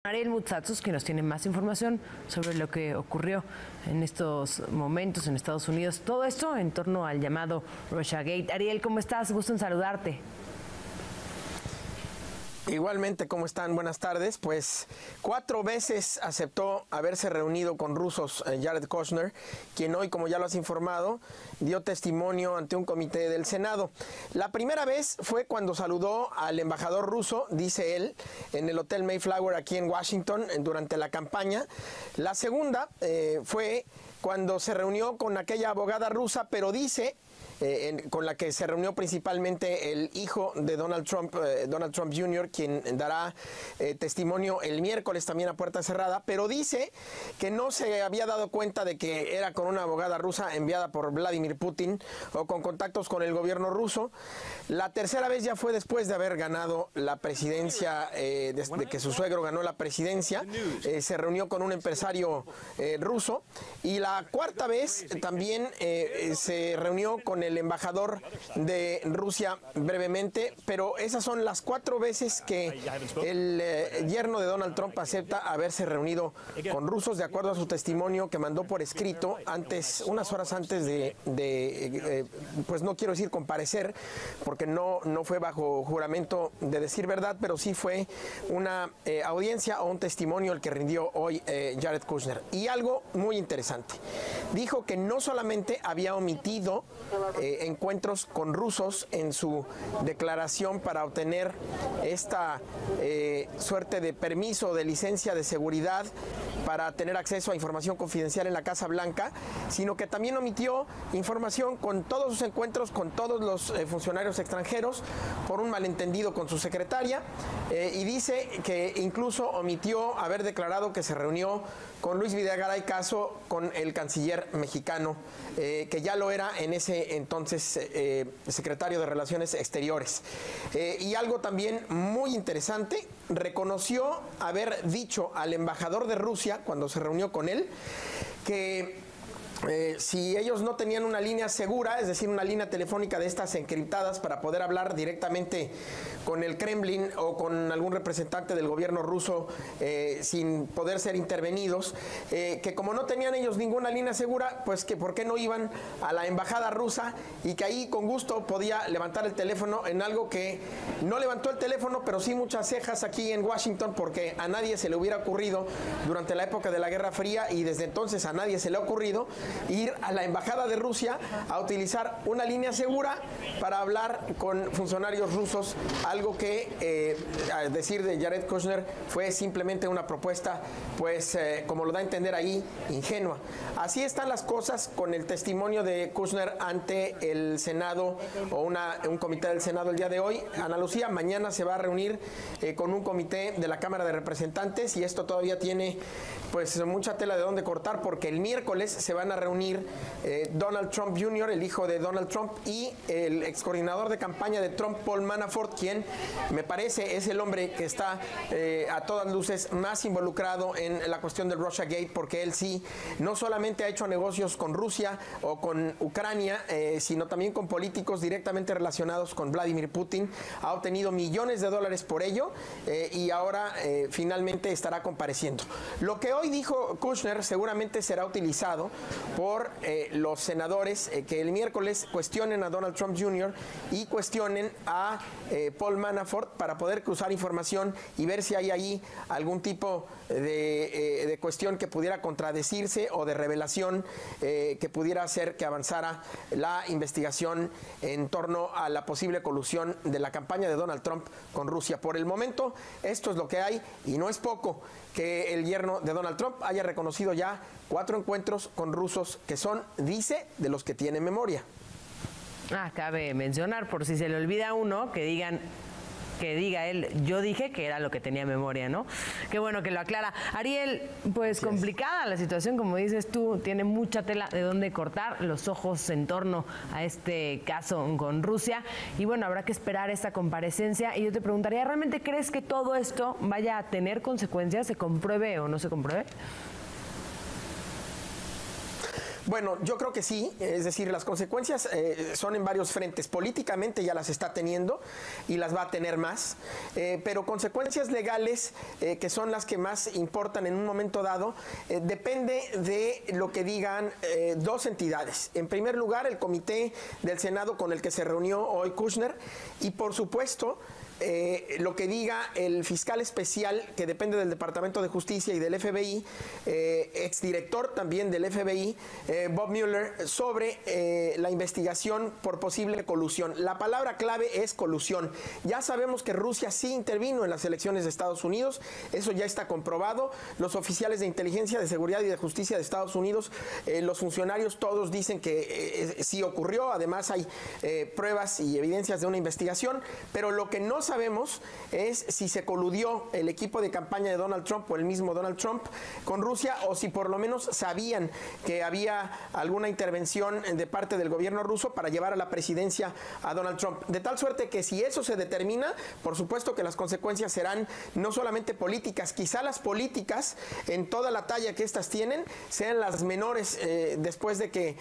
Ariel Mutsatsos, que nos tiene más información sobre lo que ocurrió en estos momentos en Estados Unidos. Todo esto en torno al llamado Russiagate. Ariel, ¿cómo estás? Gusto en saludarte. Igualmente, ¿cómo están? Buenas tardes. Pues 4 veces aceptó haberse reunido con rusos Jared Kushner, quien hoy, como ya lo has informado, dio testimonio ante un comité del Senado. La primera vez fue cuando saludó al embajador ruso, dice él, en el Hotel Mayflower aquí en Washington durante la campaña. La segunda fue cuando se reunió con aquella abogada rusa, pero dice con la que se reunió principalmente el hijo de Donald Trump Jr., quien dará testimonio el miércoles también a puerta cerrada, pero dice que no se había dado cuenta de que era con una abogada rusa enviada por Vladimir Putin o con contactos con el gobierno ruso. La tercera vez ya fue después de haber ganado la presidencia, desde que su suegro ganó la presidencia, se reunió con un empresario ruso, y la cuarta vez también se reunió con el embajador de Rusia brevemente, pero esas son las 4 veces que el yerno de Donald Trump acepta haberse reunido con rusos, de acuerdo a su testimonio que mandó por escrito unas horas antes pues no quiero decir comparecer, porque no fue bajo juramento de decir verdad, pero sí fue una audiencia o un testimonio el que rindió hoy Jared Kushner. Y algo muy interesante, dijo que no solamente había omitido encuentros con rusos en su declaración para obtener esta suerte de permiso de licencia de seguridad para tener acceso a información confidencial en la Casa Blanca, sino que también omitió información con todos sus encuentros con todos los funcionarios extranjeros por un malentendido con su secretaria, y dice que incluso omitió haber declarado que se reunió con Luis Videgaray Caso, con el canciller mexicano, que ya lo era en ese entonces secretario de Relaciones Exteriores. Y algo también muy interesante, reconoció haber dicho al embajador de Rusia, cuando se reunió con él, que si ellos no tenían una línea segura, es decir, una línea telefónica de estas encriptadas para poder hablar directamente con el Kremlin o con algún representante del gobierno ruso sin poder ser intervenidos, que como no tenían ellos ninguna línea segura, pues que por qué no iban a la embajada rusa, y que ahí con gusto podía levantar el teléfono, en algo que no levantó el teléfono, pero sí muchas cejas aquí en Washington, porque a nadie se le hubiera ocurrido durante la época de la Guerra Fría, y desde entonces a nadie se le ha ocurrido ir a la embajada de Rusia a utilizar una línea segura para hablar con funcionarios rusos, algo que, a decir de Jared Kushner, fue simplemente una propuesta, pues, como lo da a entender ahí, ingenua. Así están las cosas con el testimonio de Kushner ante el Senado, o un comité del Senado el día de hoy. Ana Lucía, mañana se va a reunir con un comité de la Cámara de Representantes, y esto todavía tiene pues mucha tela de dónde cortar, porque el miércoles se van a reunir Donald Trump Jr., el hijo de Donald Trump, y el ex coordinador de campaña de Trump, Paul Manafort, quien me parece es el hombre que está a todas luces más involucrado en la cuestión del Russiagate, porque él sí no solamente ha hecho negocios con Rusia o con Ucrania, sino también con políticos directamente relacionados con Vladimir Putin, ha obtenido millones de dólares por ello, y ahora finalmente estará compareciendo. Lo que hoy dijo Kushner seguramente será utilizado por los senadores que el miércoles cuestionen a Donald Trump Jr. y cuestionen a Paul Manafort para poder cruzar información y ver si hay ahí algún tipo de cuestión que pudiera contradecirse, o de revelación que pudiera hacer que avanzara la investigación en torno a la posible colusión de la campaña de Donald Trump con Rusia. Por el momento, esto es lo que hay, y no es poco que el yerno de Donald Trump haya reconocido ya 4 encuentros con rusos que son, dice, de los que tiene memoria. Cabe mencionar, por si se le olvida a uno, que diga él, yo dije que era lo que tenía memoria, ¿no? Qué bueno que lo aclara. Ariel, pues complicada la situación, como dices tú, tiene mucha tela de dónde cortar, los ojos en torno a este caso con Rusia, y bueno, habrá que esperar esta comparecencia. Y yo te preguntaría, ¿realmente crees que todo esto vaya a tener consecuencias, se compruebe o no se compruebe? Bueno, yo creo que sí, es decir, las consecuencias son en varios frentes. Políticamente ya las está teniendo y las va a tener más, pero consecuencias legales, que son las que más importan en un momento dado, depende de lo que digan dos entidades. En primer lugar, el comité del Senado con el que se reunió hoy Kushner y, por supuesto, lo que diga el fiscal especial que depende del Departamento de Justicia y del FBI, exdirector también del FBI, Bob Mueller, sobre la investigación por posible colusión. La palabra clave es colusión. Ya sabemos que Rusia sí intervino en las elecciones de Estados Unidos, eso ya está comprobado. Los oficiales de inteligencia, de seguridad y de justicia de Estados Unidos, los funcionarios todos dicen que sí ocurrió. Además hay pruebas y evidencias de una investigación, pero lo que no sabemos es si se coludió el equipo de campaña de Donald Trump o el mismo Donald Trump con Rusia, o si por lo menos sabían que había alguna intervención de parte del gobierno ruso para llevar a la presidencia a Donald Trump. De tal suerte que si eso se determina, por supuesto que las consecuencias serán no solamente políticas, quizá las políticas en toda la talla que estas tienen sean las menores después de que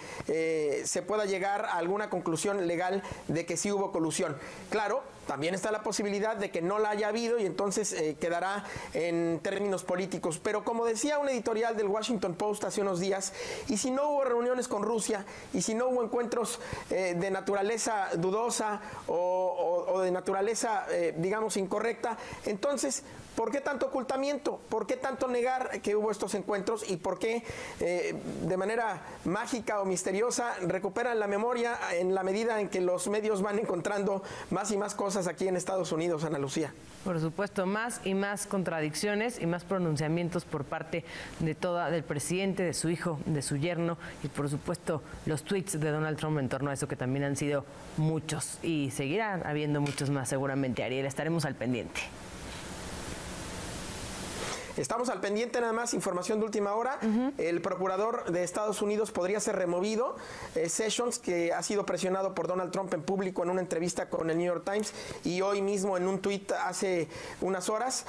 se pueda llegar a alguna conclusión legal de que sí hubo colusión. Claro, también está la posibilidad de que no la haya habido y entonces quedará en términos políticos. Pero como decía un editorial del Washington Post hace unos días, y si no hubo reuniones con Rusia, y si no hubo encuentros de naturaleza dudosa o de naturaleza, digamos, incorrecta, entonces, ¿por qué tanto ocultamiento? ¿Por qué tanto negar que hubo estos encuentros? ¿Y por qué de manera mágica o misteriosa recuperan la memoria en la medida en que los medios van encontrando más y más cosas aquí en Estados Unidos, Ana Lucía? Por supuesto, más y más contradicciones y más pronunciamientos por parte del presidente, de su hijo, de su yerno y, por supuesto, los tweets de Donald Trump en torno a eso, que también han sido muchos y seguirán habiendo muchos más seguramente, Ariel. Estaremos al pendiente. Estamos al pendiente, nada más, información de última hora. El procurador de Estados Unidos podría ser removido. Sessions, que ha sido presionado por Donald Trump en público en una entrevista con el New York Times y hoy mismo en un tuit hace unas horas.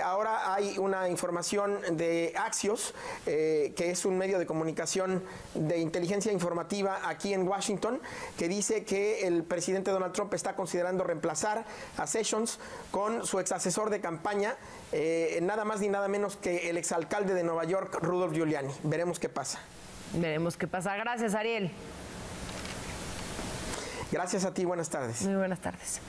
Ahora hay una información de Axios, que es un medio de comunicación de inteligencia informativa aquí en Washington, que dice que el presidente Donald Trump está considerando reemplazar a Sessions con su exasesor de campaña, nada más ni nada menos que el exalcalde de Nueva York, Rudolph Giuliani. Veremos qué pasa. Veremos qué pasa. Gracias, Ariel. Gracias a ti, buenas tardes. Muy buenas tardes.